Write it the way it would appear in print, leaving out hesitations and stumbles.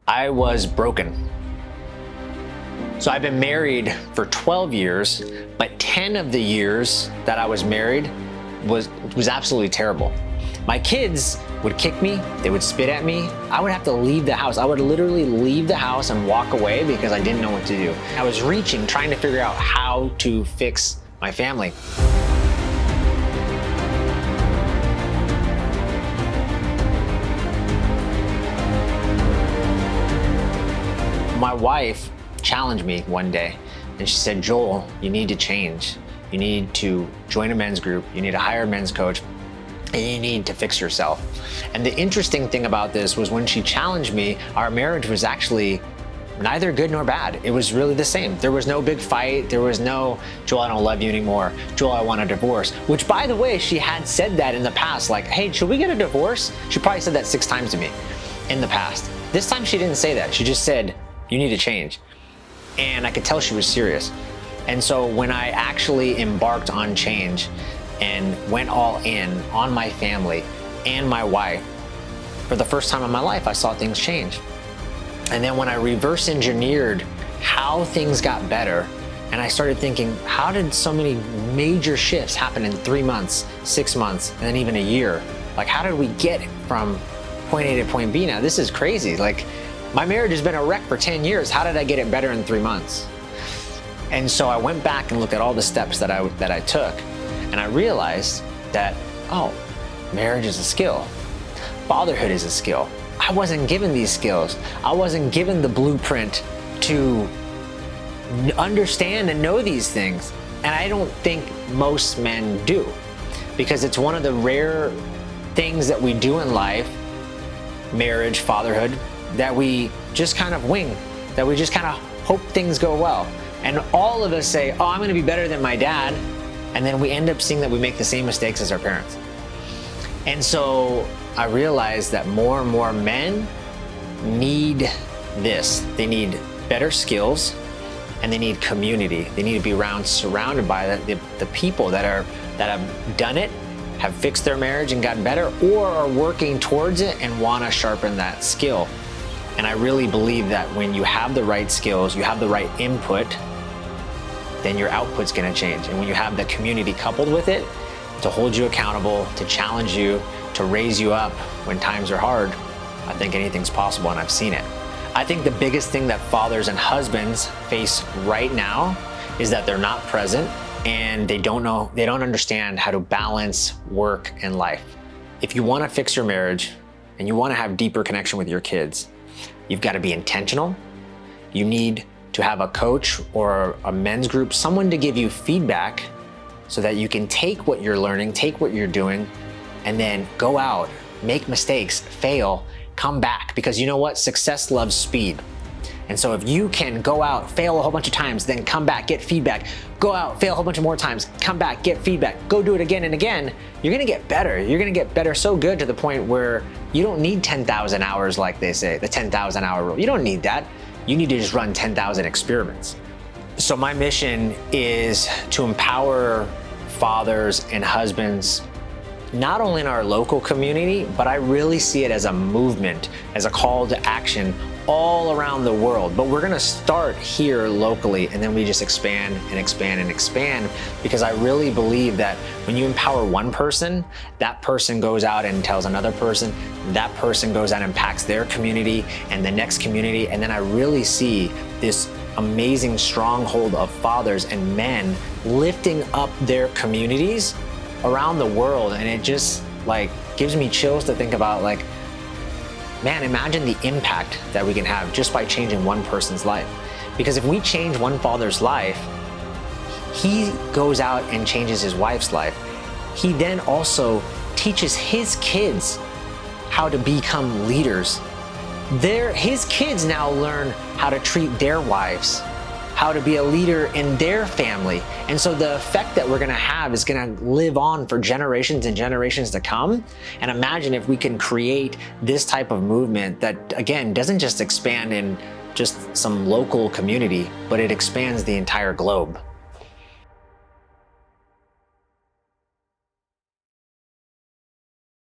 I was broken. So I've been married for 12 years, but 10 of the years that I was married was absolutely terrible. My kids would kick me, they would spit at me. I would have to leave the house. I would literally leave the house and walk away because I didn't know what to do. I was reaching, trying to figure out how to fix my family. My wife challenged me one day and she said, Joel, you need to change. You need to join a men's group. You need to hire a men's coach and you need to fix yourself. And the interesting thing about this was when she challenged me, our marriage was actually neither good nor bad. It was really the same. There was no big fight. There was no, Joel, I don't love you anymore. Joel, I want a divorce. Which, by the way, she had said that in the past, like, hey, should we get a divorce? She probably said that 6 times to me in the past. This time she didn't say that. She just said, you need to change. And I could tell she was serious. And so when I actually embarked on change and went all in on my family and my wife, for the first time in my life, I saw things change. And then when I reverse engineered how things got better, and I started thinking, how did so many major shifts happen in 3 months, 6 months, and then even a year? Like, how did we get from point A to point B now? This is crazy. Like, my marriage has been a wreck for 10 years. How did I get it better in 3 months? And so I went back and looked at all the steps that I took, and I realized that, oh, marriage is a skill. Fatherhood is a skill. I wasn't given these skills. I wasn't given the blueprint to understand and know these things. And I don't think most men do, because it's one of the rare things that we do in life, marriage, fatherhood, that we just kind of wing, that we just kind of hope things go well. And all of us say, oh, I'm going to be better than my dad. And then we end up seeing that we make the same mistakes as our parents. And so I realized that more and more men need this. They need better skills and they need community. They need to be surrounded by the people that have done it, have fixed their marriage and gotten better, or are working towards it and want to sharpen that skill. And I really believe that when you have the right skills, you have the right input, then your output's going to change. And when you have the community coupled with it to hold you accountable, to challenge you, to raise you up when times are hard, I think anything's possible, and I've seen it. I think the biggest thing that fathers and husbands face right now is that they're not present and they don't understand how to balance work and life. If you want to fix your marriage and you want to have deeper connection with your kids, you've got to be intentional. You need to have a coach or a men's group, someone to give you feedback so that you can take what you're learning, take what you're doing, and then go out, make mistakes, fail, come back. Because you know what? Success loves speed. And so if you can go out, fail a whole bunch of times, then come back, get feedback, go out, fail a whole bunch of more times, come back, get feedback, go do it again and again, you're gonna get better. You're gonna get better so good to the point where you don't need 10,000 hours like they say, the 10,000 hour rule. You don't need that. You need to just run 10,000 experiments. So my mission is to empower fathers and husbands, not only in our local community, but I really see it as a movement, as a call to action all around the world. But we're gonna start here locally, and then we just expand and expand and expand, because I really believe that when you empower one person, that person goes out and tells another person, that person goes out and impacts their community and the next community. And then I really see this amazing stronghold of fathers and men lifting up their communities around the world. And it just like gives me chills to think about, like, man, imagine the impact that we can have just by changing one person's life. Because if we change one father's life, he goes out and changes his wife's life. He then also teaches his kids how to become leaders. His kids now learn how to treat their wives, how to be a leader in their family. And so the effect that we're gonna have is gonna live on for generations and generations to come. And imagine if we can create this type of movement that, again, doesn't just expand in just some local community, but it expands the entire globe.